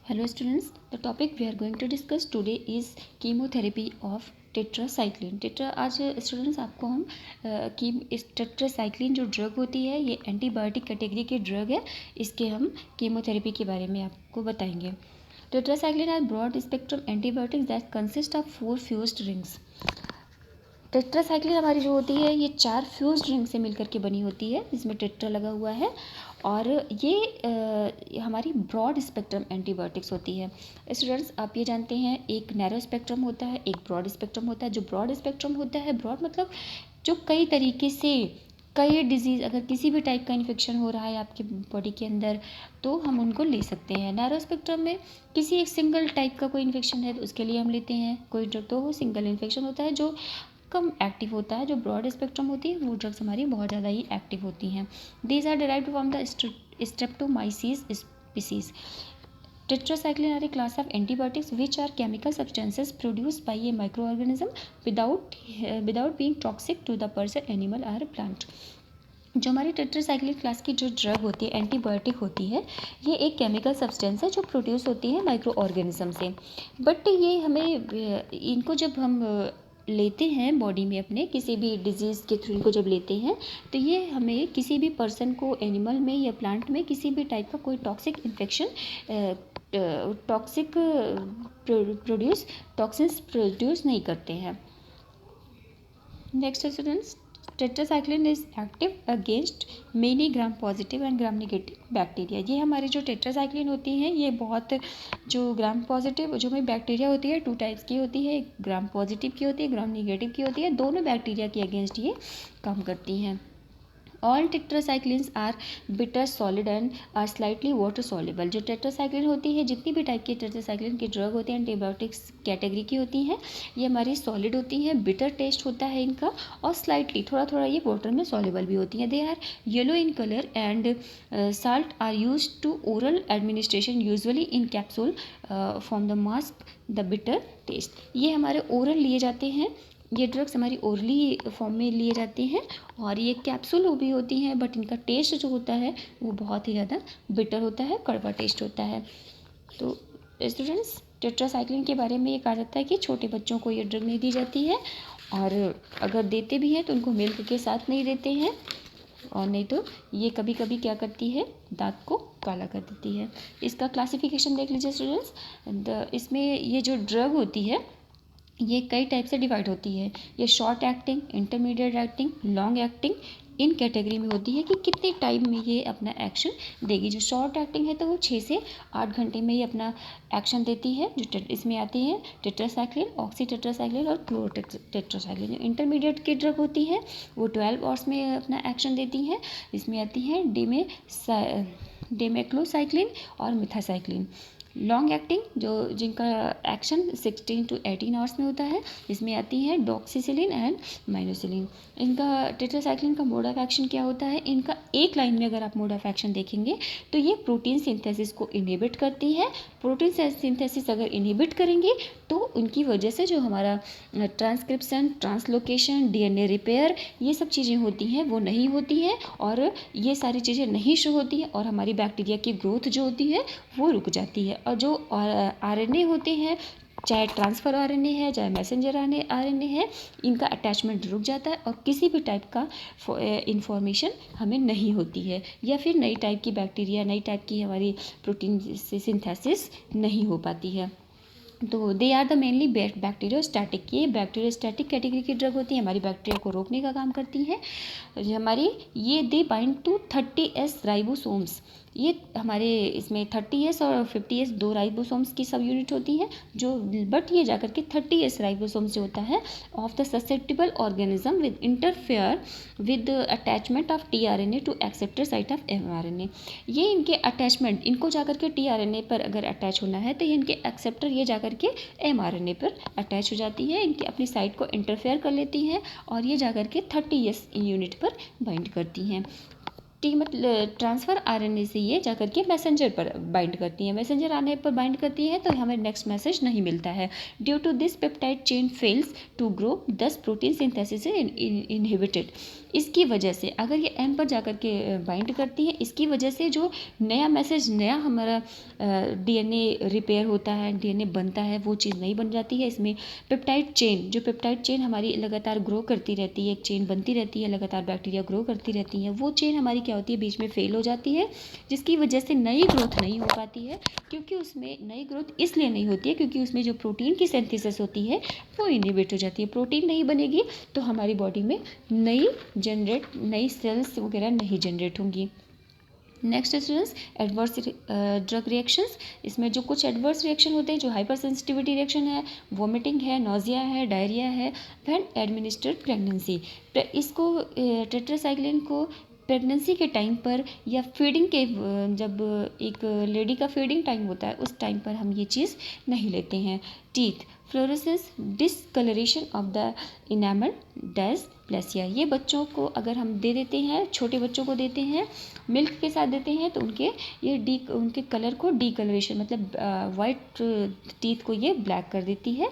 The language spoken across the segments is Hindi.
Hello students, the topic we are going to discuss today is chemotherapy of tetracycline. आज स्टूडेंट्स आपको हम इस टेट्रासाइक्लिन जो ड्रग होती है ये एंटीबायोटिक कैटेगरी की ड्रग है, इसके हम कीमोथेरेपी के बारे में आपको बताएंगे। Tetracycline are broad spectrum antibiotics that consist of 4 fused rings. Tetracycline हमारी जो होती है ये 4 फ्यूज्ड रिंग से मिलकर के बनी होती है, जिसमें टेट्रा लगा हुआ है और ये हमारी ब्रॉड स्पेक्ट्रम एंटीबायोटिक्स होती है। स्टूडेंट्स आप ये जानते हैं एक नैरो स्पेक्ट्रम होता है, एक ब्रॉड स्पेक्ट्रम होता है। जो ब्रॉड स्पेक्ट्रम होता है, ब्रॉड मतलब जो कई तरीके से कई डिजीज़, अगर किसी भी टाइप का इन्फेक्शन हो रहा है आपके बॉडी के अंदर तो हम उनको ले सकते हैं। नैरो स्पेक्ट्रम में किसी एक सिंगल टाइप का कोई इन्फेक्शन है तो उसके लिए हम लेते हैं कोई ड्रग, तो वो सिंगल इन्फेक्शन होता है जो कम एक्टिव होता है। जो ब्रॉड स्पेक्ट्रम होती है वो ड्रग्स हमारी बहुत ज़्यादा ही एक्टिव होती हैं। These are derived from the streptomyces species. Tetracycline are a class of antibiotics which are chemical substances produced by a microorganism without being toxic to the person, animal or plant. जो हमारी टेट्रासाइक्लिन क्लास की जो ड्रग होती है, एंटीबायोटिक होती है, ये एक केमिकल सब्सटेंस है जो प्रोड्यूस होती है माइक्रो ऑर्गेनिज्म से। बट ये हमें इनको जब हम लेते हैं बॉडी में अपने किसी भी डिजीज़ के थ्रू इनको जब लेते हैं तो ये हमें किसी भी पर्सन को, एनिमल में या प्लांट में किसी भी टाइप का कोई टॉक्सिक इन्फेक्शन टॉक्सिन्स प्रोड्यूस नहीं करते हैं। Next students, tetracycline is active against many gram positive and gram negative bacteria. ये हमारी जो टेट्रासाइक्लिन होती हैं ये बहुत जो ग्राम पॉजिटिव जो हमारी बैक्टीरिया होती है 2 टाइप्स की होती है, एक ग्राम पॉजिटिव की होती है, ग्राम नेगेटिव की होती है। दोनों बैक्टीरिया के अगेंस्ट ये काम करती हैं। All tetracyclines are bitter solid and are slightly water soluble. जो टेट्रासाइक्लिन होती है, जितनी भी टाइप की टेट्रासाइक्लिन की ड्रग होती है एंटीबायोटिक्स कैटेगरी की होती हैं, ये हमारी सॉलिड होती हैं, बिटर टेस्ट होता है इनका और स्लाइटली थोड़ा थोड़ा ये वाटर में सॉल्युबल भी होती हैं। They are yellow in colour and salt are use to oral administration usually in capsule from the mask the bitter taste. ये हमारे ओरल लिए जाते हैं, ये ड्रग्स हमारी ओरली फॉर्म में लिए जाते हैं और ये कैप्सूल भी होती हैं, बट इनका टेस्ट जो होता है वो बहुत ही ज़्यादा बिटर होता है, कड़वा टेस्ट होता है। तो स्टूडेंट्स टेट्रासाइक्लिन के बारे में ये कहा जाता है कि छोटे बच्चों को ये ड्रग नहीं दी जाती है और अगर देते भी हैं तो उनको मिल्क के साथ नहीं देते हैं, और नहीं तो ये कभी कभी क्या करती है, दांत को काला कर देती है। इसका क्लासिफिकेशन देख लीजिए स्टूडेंट्स। इसमें ये जो ड्रग होती है ये कई टाइप से डिवाइड होती है। ये short acting, intermediate acting, long acting in category में होती है कि कितने टाइम में ये अपना एक्शन देगी। जो शॉर्ट एक्टिंग है तो वो 6 से 8 घंटे में ही अपना एक्शन देती है। जो इसमें आती है टेट्रासाइक्लिन, ऑक्सी टेट्रासाइक्लिन और क्लोरो टेट्रासाइक्लिन। जो इंटरमीडिएट की ड्रग होती है वो 12 आवर्स में अपना एक्शन देती है। इसमें आती है डेमेक्लोसाइक्लिन और मिथासाइक्लिन। लॉन्ग एक्टिंग जिनका एक्शन 16 to 18 आवर्स में होता है, इसमें आती है डॉक्सीसिलिन एंड माइनोसिलिन। इनका टेट्रासाइक्लिन का मोड ऑफ एक्शन क्या होता है, इनका एक लाइन में अगर आप मोड ऑफ एक्शन देखेंगे तो ये प्रोटीन सिंथेसिस को इनहिबिट करती है। प्रोटीन सिंथेसिस अगर इनहिबिट करेंगे तो उनकी वजह से जो हमारा ट्रांसक्रिप्शन, ट्रांसलोकेशन, डीएनए रिपेयर, ये सब चीज़ें होती हैं वो नहीं होती हैं और ये सारी चीज़ें नहीं शो होती हैं और हमारी बैक्टीरिया की ग्रोथ जो होती है वो रुक जाती है। और जो आरएनए होते हैं, चाहे ट्रांसफ़र आरएनए है चाहे मैसेंजर आरएनए है, इनका अटैचमेंट रुक जाता है और किसी भी टाइप का इंफॉर्मेशन हमें नहीं होती है, या फिर नई टाइप की बैक्टीरिया, नई टाइप की हमारी प्रोटीन से सिंथेसिस नहीं हो पाती है। तो they are the mainly bacteriostatic. ये बैक्टीरियोस्टैटिक कैटेगरी की ड्रग होती है, हमारी बैक्टीरिया को रोकने का काम करती है। हमारी ये दे बाइंड टू 30S राइबोसोम्स। ये हमारे इसमें 30S और 50S 2 राइबोसोम्स की सब यूनिट होती हैं, जो बट ये जाकर के 30S राइबोसोम्स जो होता है of the susceptible organism with interfere with attachment of tRNA to acceptor site of mRNA। ये इनके अटैचमेंट, इनको जाकर के tRNA पर अगर अटैच होना है तो ये इनके एक्सेप्टर ये जाकर के mRNA पर अटैच हो जाती है, इनकी अपनी साइट को इंटरफेयर कर लेती हैं और ये जाकर के 30S यूनिट पर बाइंड करती हैं। ट्रांसफ़र आरएनए से ये जाकर के मैसेंजर पर बाइंड करती हैं। मैसेंजर आरएनए पर बाइंड करती हैं तो हमें नेक्स्ट मैसेज नहीं मिलता है। Due to this peptide chain fails to grow, thus protein synthesis is inhibited. इसकी वजह से अगर ये एम पर जाकर के बाइंड करती है, इसकी वजह से जो नया मैसेज, नया हमारा डीएनए रिपेयर होता है, डीएनए बनता है, वो चीज़ नहीं बन जाती है। इसमें पेप्टाइड चेन, जो पेप्टाइड चेन हमारी लगातार ग्रो करती रहती है, एक चेन बनती रहती है, लगातार बैक्टीरिया ग्रो करती रहती है, वो चेन हमारी क्या होती है, बीच में फेल हो जाती है, जिसकी वजह से नई ग्रोथ नहीं हो पाती है। क्योंकि उसमें नई ग्रोथ इसलिए नहीं होती है क्योंकि उसमें जो प्रोटीन की सिंथेसिस होती है वो इनहिबिट हो जाती है। प्रोटीन नहीं बनेगी तो हमारी बॉडी में नई सेल्स वगैरह नहीं जनरेट होंगी। Next students, adverse drug reactions. इसमें जो कुछ एडवर्स रिएक्शन होते हैं, जो हाइपर सेंसिटिविटी रिएक्शन है, वोमिटिंग है, नोजिया है, डायरिया है, व्हेन एडमिनिस्टर्ड प्रेगनेंसी। इसको टेट्रासाइक्लिन को प्रेगनेंसी के टाइम पर या फीडिंग के जब एक लेडी का फीडिंग टाइम होता है उस टाइम पर हम ये चीज़ नहीं लेते हैं। Teeth fluorosis, discolouration of the enamel, dysplasia. ये बच्चों को अगर हम दे देते हैं, छोटे बच्चों को देते हैं, मिल्क के साथ देते हैं तो उनके कलर को डीकलरेशन, मतलब वाइट टीथ को ये ब्लैक कर देती है।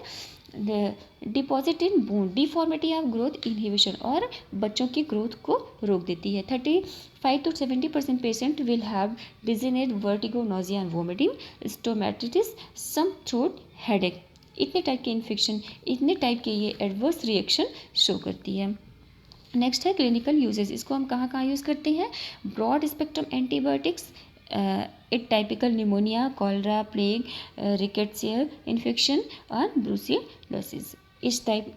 Deposit in bone, deformity of growth inhibition, और बच्चों की ग्रोथ को रोक देती है। 35 to 70% patient will have dizziness, vertigo, nausea and vomiting, stomatitis, sore throat headache. इतने टाइप के इन्फेक्शन, इतने टाइप के ये एडवर्स रिएक्शन शो करती है। नेक्स्ट है क्लिनिकल यूजेस। इसको हम कहाँ कहाँ यूज़ करते हैं? Broad spectrum antibiotics, atypical pneumonia, cholera, plague, rickettsial infection और ब्रूसिलोसिस।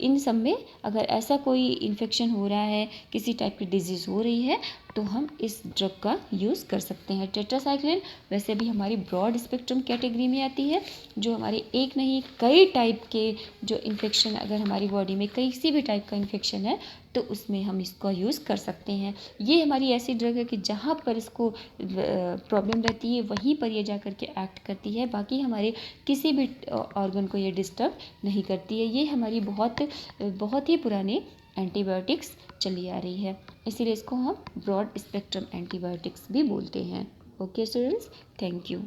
इन सब में अगर ऐसा कोई इन्फेक्शन हो रहा है, किसी टाइप की डिजीज़ हो रही है, तो हम इस ड्रग का यूज़ कर सकते हैं। टेट्रासाइक्लिन वैसे भी हमारी ब्रॉड स्पेक्ट्रम कैटेगरी में आती है, जो हमारे एक नहीं कई टाइप के जो इन्फेक्शन, अगर हमारी बॉडी में किसी भी टाइप का इन्फेक्शन है तो उसमें हम इसका यूज़ कर सकते हैं। ये हमारी ऐसी ड्रग है कि जहाँ पर इसको प्रॉब्लम रहती है वहीं पर ये जा कर के एक्ट करती है, बाकी हमारे किसी भी ऑर्गन को ये डिस्टर्ब नहीं करती है। ये हमारी बहुत ही पुराने एंटीबायोटिक्स चली आ रही है, इसीलिए इसको हम ब्रॉड स्पेक्ट्रम एंटीबायोटिक्स भी बोलते हैं। Okay students, thank you.